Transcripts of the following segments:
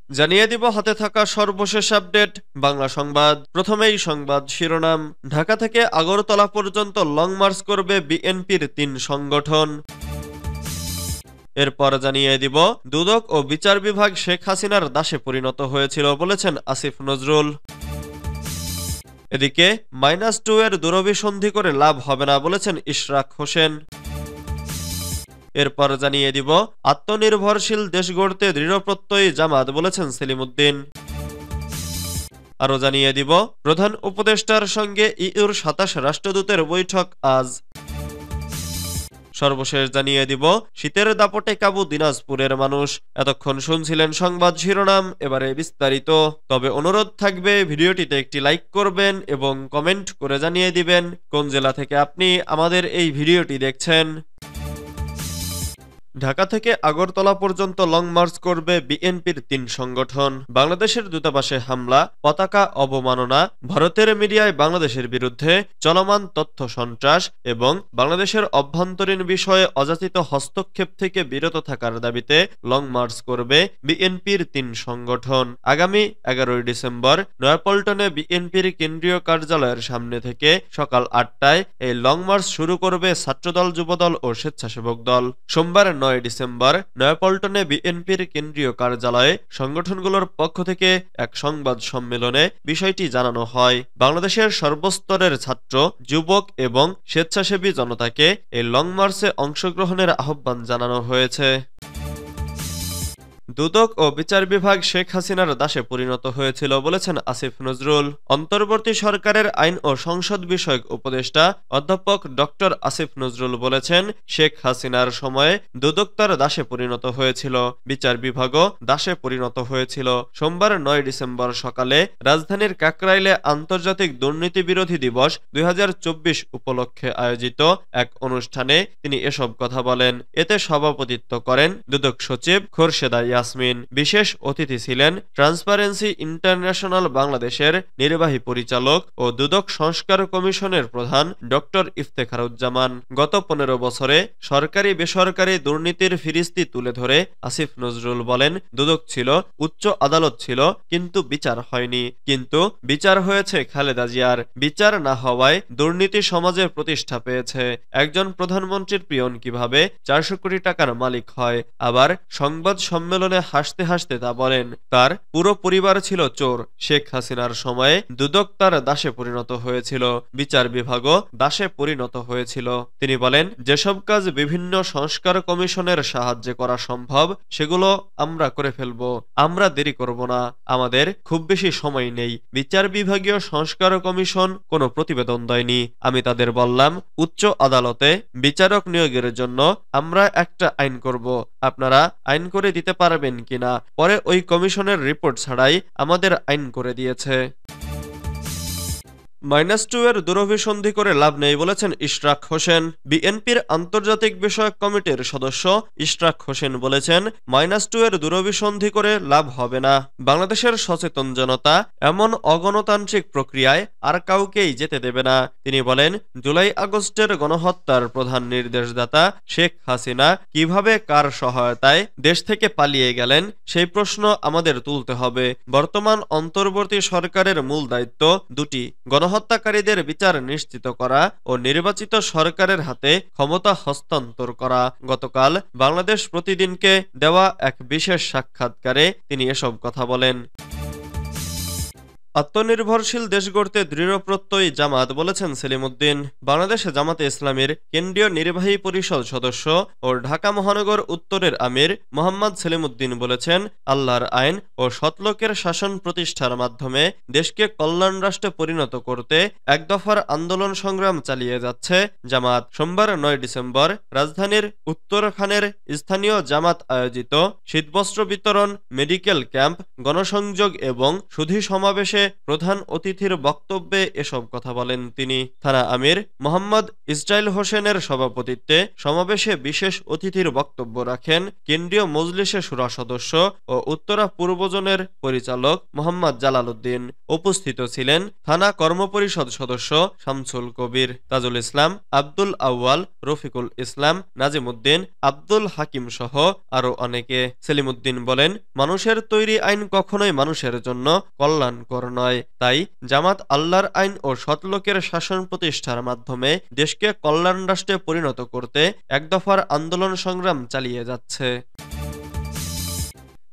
জানিয়ে দিব হাতে থাকা সর্বশেষ আপডেট বাংলা সংবাদ। প্রথমেই সংবাদ শিরোনাম। ঢাকা থেকে আগরতলা পর্যন্ত লং মার্চ করবে বিএনপির ৩ সংগঠন। এরপর জানিয়ে দিব দুদক ও বিচার বিভাগ শেখ হাসিনার দাসে পরিণত হয়েছিল বলেছেন আসিফ নজরুল। এদিকে -2 এর দূরভিসন্ধি করে লাভ হবে না বলেছেন ইশরাক হোসেন। এরপর জানিয়ে দিব আত্মনির্ভরশীল দেশ গড়তে দৃঢ়প্রত্যয়ী জামাত বলেছেন সেলিম উদ্দিন। আরও জানিয়ে দিব প্রধান উপদেষ্টার সঙ্গে ইউর ২৭ রাষ্ট্রদূতের বৈঠক আজ। সর্বশেষ জানিয়ে দিব শীতের দাপটে কাবু দিনাজপুরের মানুষ। এতক্ষণ শুনছিলেন সংবাদ শিরোনাম, এবারে বিস্তারিত। তবে অনুরোধ থাকবে ভিডিওটিতে একটি লাইক করবেন এবং কমেন্ট করে জানিয়ে দিবেন কোন জেলা থেকে আপনি আমাদের এই ভিডিওটি দেখছেন। ঢাকা থেকে আগরতলা পর্যন্ত লং মার্চ করবে বিএনপির ৩ সংগঠন। বাংলাদেশের দূতাবাসে হামলা, পতাকা অবমাননা, ভারতের মিডিয়ায় বাংলাদেশের বিরুদ্ধে চলমান তথ্য সন্ত্রাস এবং বাংলাদেশের অভ্যন্তরীণ বিষয়ে অযাচিত হস্তক্ষেপ থেকে বিরত থাকার দাবিতে লং মার্চ করবে বিএনপির ৩ সংগঠন। আগামী ১১ ডিসেম্বর নয়াপল্টনে বিএনপির কেন্দ্রীয় কার্যালয়ের সামনে থেকে সকাল ৮টায় এই লং মার্চ শুরু করবে ছাত্রদল, যুবদল ও স্বেচ্ছাসেবক দল। সোমবার ৯ ডিসেম্বর নয়াপল্টনে বিএনপির কেন্দ্রীয় কার্যালয়ে সংগঠনগুলোর পক্ষ থেকে এক সংবাদ সম্মেলনে বিষয়টি জানানো হয়। বাংলাদেশের সর্বস্তরের ছাত্র, যুবক এবং স্বেচ্ছাসেবী জনতাকে এই লং মার্চে অংশগ্রহণের আহ্বান জানানো হয়েছে। দুদক ও বিচার বিভাগ শেখ হাসিনার দাসে পরিণত হয়েছিল বলেছেন আসিফ নজরুল। অন্তর্বর্তী সরকারের আইন ও সংসদ বিষয়ক উপদেষ্টা অধ্যাপক ডক্টর আসিফ নজরুল বলেছেন, শেখ হাসিনার সময়ে দুদক তার দাসে পরিণত হয়েছিল, বিচার বিভাগও দাসে পরিণত হয়েছিল। সোমবার ৯ ডিসেম্বর সকালে রাজধানীর কাকরাইলে আন্তর্জাতিক দুর্নীতি বিরোধী দিবস ২০২৪ উপলক্ষে আয়োজিত এক অনুষ্ঠানে তিনি এসব কথা বলেন। এতে সভাপতিত্ব করেন দুদক সচিব খোরশেদা ইয়াসমিন। বিশেষ অতিথি ছিলেন ট্রান্সপারেন্সি ইন্টারন্যাশনাল বাংলাদেশের নির্বাহী পরিচালক ও দুদক সংস্কার কমিশনের প্রধান ডক্টর ইফতেখারুজ্জামান। গত ১৫ বছরে সরকারি বেসরকারি দুর্নীতির ফিরিস্তি তুলে ধরে আসিফ নজরুল বলেন, দুদক ছিল, উচ্চ আদালত ছিল, কিন্তু বিচার হয়নি। কিন্তু বিচার হয়েছে খালেদা জিয়ার। বিচার না হওয়ায় দুর্নীতি সমাজে প্রতিষ্ঠা পেয়েছে। একজন প্রধানমন্ত্রীর পিয়ন কিভাবে ৪০০ কোটি টাকার মালিক হয়, আবার সংবাদ সম্মেলনে হাসতে হাসতে তা বলেন। তার পুরো পরিবার ছিল চোর। শেখ হাসিনার সময়ে দুদক তার দাসে পরিণত হয়েছিল, বিচার বিভাগও দাসে পরিণত হয়েছিল। তিনি বলেন, যেসব কাজ বিভিন্ন সংস্কার কমিশনের সাহায্যে করা সম্ভব সেগুলো আমরা করে ফেলব। আমরা দেরি করব না, আমাদের খুব বেশি সময় নেই। বিচার বিভাগীয় সংস্কার কমিশন কোনো প্রতিবেদন দেয়নি। আমি তাদের বললাম, উচ্চ আদালতে বিচারক নিয়োগের জন্য আমরা একটা আইন করব, আপনারা আইন করে দিতে পারবেন কিনা। পরে ওই কমিশনের রিপোর্ট ছাড়াই আমাদের আইন করে দিয়েছে। -2 এর দূরভিসন্ধি করে লাভ নেই বলেছেন ইশরাক হোসেন। বিএনপির আন্তর্জাতিক বিষয়ক কমিটির সদস্য ইশরাক হোসেন বলেছেন, -2 এর দূরভিসন্ধি করে লাভ হবে না। বাংলাদেশের সচেতন জনতা এমন অগণতান্ত্রিক প্রক্রিয়ায় আর কাউকেই যেতে দেবে না। তিনি বলেন, জুলাই আগস্টের গণহত্যার প্রধান নির্দেশদাতা শেখ হাসিনা কিভাবে, কার সহায়তায় দেশ থেকে পালিয়ে গেলেন সেই প্রশ্ন আমাদের তুলতে হবে। বর্তমান অন্তর্বর্তী সরকারের মূল দায়িত্ব দুটি: গণহত্যাকারীদের বিচার নিশ্চিত করা ও নির্বাচিত সরকারের হাতে ক্ষমতা হস্তান্তর করা। গতকাল বাংলাদেশ প্রতিদিনকে দেওয়া এক বিশেষ সাক্ষাৎকারে তিনি এসব কথা বলেন। আত্মনির্ভরশীল দেশ গড়তে দৃঢ়প্রত্যয়ী জামাত বলেছেন সেলিম উদ্দিন। বাংলাদেশ জামাতে ইসলামীর কেন্দ্রীয় নির্বাহী পরিষদ সদস্য ও ঢাকা মহানগর উত্তরের আমির মোহাম্মদ সেলিম উদ্দিন বলেছেন, আল্লাহর আইন ও সৎলোকের শাসন প্রতিষ্ঠার মাধ্যমে দেশকে কল্যাণ রাষ্ট্রে পরিণত করতে এক দফার আন্দোলন সংগ্রাম চালিয়ে যাচ্ছে জামাত। সোমবার ৯ ডিসেম্বর রাজধানীর উত্তরখানের স্থানীয় জামাত আয়োজিত শীতবস্ত্র বিতরণ, মেডিকেল ক্যাম্প, গণসংযোগ এবং সুধী সমাবেশে প্রধান অতিথির বক্তব্যে এসব কথা বলেন তিনি। থানা আমির মোহাম্মদ ইসরাইল হোসেনের সভাপতিত্বে সমাবেশে বিশেষ অতিথির বক্তব্য রাখেন কেন্দ্রীয় মজলিসে শুরা সদস্য ও উত্তরা পূর্ব জোনের পরিচালক মোহাম্মদ জালাল উদ্দিন। উপস্থিত ছিলেন থানা কর্মপরিষদ সদস্য শামসুল কবির, তাজুল ইসলাম, আব্দুল আউয়াল, রফিকুল ইসলাম, নাজিমুদ্দিন, আব্দুল হাকিম সহ আরো অনেকে। সেলিমউদ্দিন বলেন, মানুষের তৈরি আইন কখনোই মানুষের জন্য কল্যাণকর নয়। তাই জামাত আল্লাহর আইন ও সৎলোকের শাসন প্রতিষ্ঠার মাধ্যমে দেশকে কল্যাণ রাষ্ট্রে পরিণত করতে একদফার আন্দোলন সংগ্রাম চালিয়ে যাচ্ছে।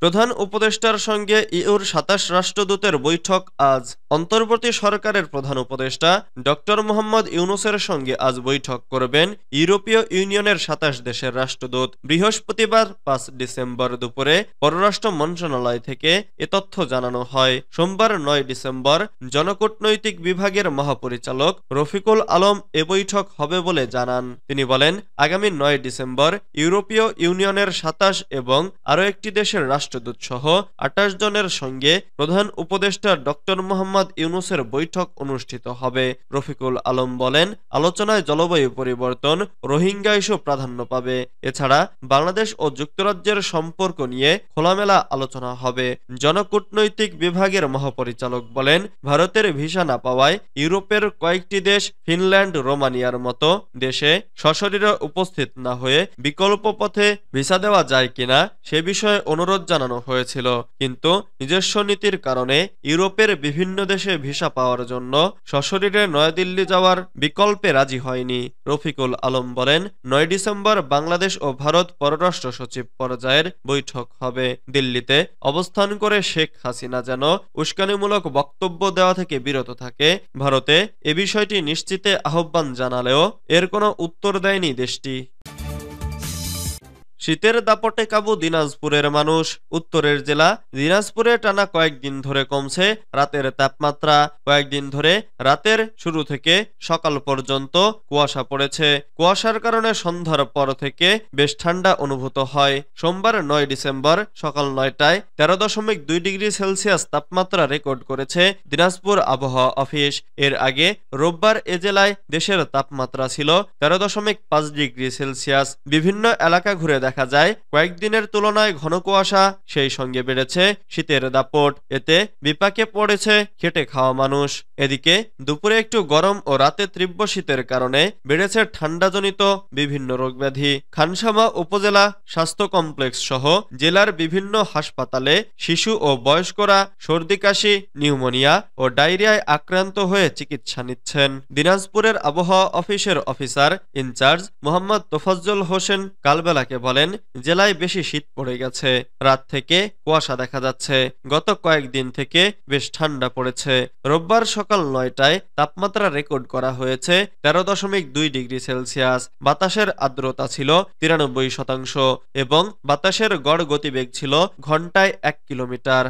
প্রধান উপদেষ্টার সঙ্গে ইউর ২৭ রাষ্ট্রদূতের বৈঠক আজ। অন্তর্বর্তী সরকারের প্রধান উপদেষ্টা ডক্টর মোহাম্মদ ইউনূসের সঙ্গে আজ বৈঠক করবেন ইউরোপীয় ইউনিয়নের ২৭ দেশের রাষ্ট্রদূত। বৃহস্পতিবার ৫ ডিসেম্বর দুপুরে পররাষ্ট্র মন্ত্রণালয় থেকে এ তথ্য জানানো হয়। সোমবার ৯ ডিসেম্বর জনকূটনৈতিক বিভাগের মহাপরিচালক রফিকুল আলম এ বৈঠক হবে বলে জানান। তিনি বলেন, আগামী ৯ ডিসেম্বর ইউরোপীয় ইউনিয়নের ২৭ এবং আরও একটি দেশের রাষ্ট্রদূত সহ ২৮ জনের সঙ্গে প্রধান উপদেষ্টা ডক্টর মোহাম্মদ ইউনূসের বৈঠক অনুষ্ঠিত হবে। রফিকুল আলম বলেন, আলোচনায় জলবায়ু পরিবর্তন, রোহিঙ্গা ইস্যু প্রাধান্য পাবে। এছাড়া বাংলাদেশ ও যুক্তরাজ্যের সম্পর্ক নিয়ে খোলামেলা আলোচনা হবে। জনকূটনৈতিক বিভাগের মহাপরিচালক বলেন, ভারতের ভিসা না পাওয়ায় ইউরোপের কয়েকটি দেশ ফিনল্যান্ড, রোমানিয়ার মতো দেশে সশরীরে উপস্থিত না হয়ে বিকল্প পথে ভিসা দেওয়া যায় কিনা সে বিষয়ে অনুরোধ জানানো হয়েছিল, কিন্তু নিজস্ব নীতির কারণে ইউরোপের বিভিন্ন দেশে ভিসা পাওয়ার জন্য সশরীরে নয়াদিল্লি যাওয়ার বিকল্পে রাজি হয়নি। রফিকুল আলম বলেন, ৯ ডিসেম্বর বাংলাদেশ ও ভারত পররাষ্ট্র সচিব পর্যায়ের বৈঠক হবে। দিল্লিতে অবস্থান করে শেখ হাসিনা যেন উস্কানিমূলক বক্তব্য দেওয়া থেকে বিরত থাকে। ভারতে এ বিষয়টি নিশ্চিতে আহ্বান জানালেও এর কোনো উত্তর দেয়নি দেশটি। শীতের দাপটে কাবু দিনাজপুরের মানুষ। উত্তরের জেলা দিনাজপুরে টানা কয়েকদিন ধরে কমছে রাতের তাপমাত্রা। কয়েকদিন ধরে রাতের শুরু থেকে সকাল পর্যন্ত কুয়াশা পড়েছে। কুয়াশার কারণে সন্ধ্যার পর থেকে বেশ ঠান্ডা অনুভূত হয়। সোমবার ৯ ডিসেম্বর সকাল ৯টায় ১৩.২ ডিগ্রি সেলসিয়াস তাপমাত্রা রেকর্ড করেছে দিনাজপুর আবহাওয়া অফিস। এর আগে রোববার এ জেলায় দেশের তাপমাত্রা ছিল ১৩.৫ ডিগ্রি সেলসিয়াস। বিভিন্ন এলাকা ঘুরে দেখা যায় কয়েকদিনের তুলনায় ঘন কুয়াশা, সেই সঙ্গে বেড়েছে শীতের দাপট। এতে বিপাকে পড়েছে খেটে খাওয়া মানুষ। এদিকে দুপুরে একটু গরম ও রাতে তীব্র শীতের কারণে বেড়েছে ঠান্ডাজনিত বিভিন্ন রোগব্যাধি। খানসামা উপজেলা স্বাস্থ্য কমপ্লেক্স সহ জেলার বিভিন্ন হাসপাতালে শিশু ও বয়স্করা সর্দি, কাশি, নিউমোনিয়া ও ডায়রিয়ায় আক্রান্ত হয়ে চিকিৎসা নিচ্ছেন। দিনাজপুরের আবহাওয়া অফিসের অফিসার ইনচার্জ মোহাম্মদ তোফাজ্জল হোসেন কালবেলাকে বলেন, জেলায় বেশি শীত পড়ে গেছে। রাত থেকে কুয়াশা দেখা যাচ্ছে। গত কয়েকদিন থেকে বেশ ঠান্ডা পড়েছে। রোববার সকাল ৯টায় তাপমাত্রা রেকর্ড করা হয়েছে ১৩.২ ডিগ্রি সেলসিয়াস। বাতাসের আর্দ্রতা ছিল ৯৩% এবং বাতাসের গড় গতিবেগ ছিল ঘন্টায় ১ কিলোমিটার।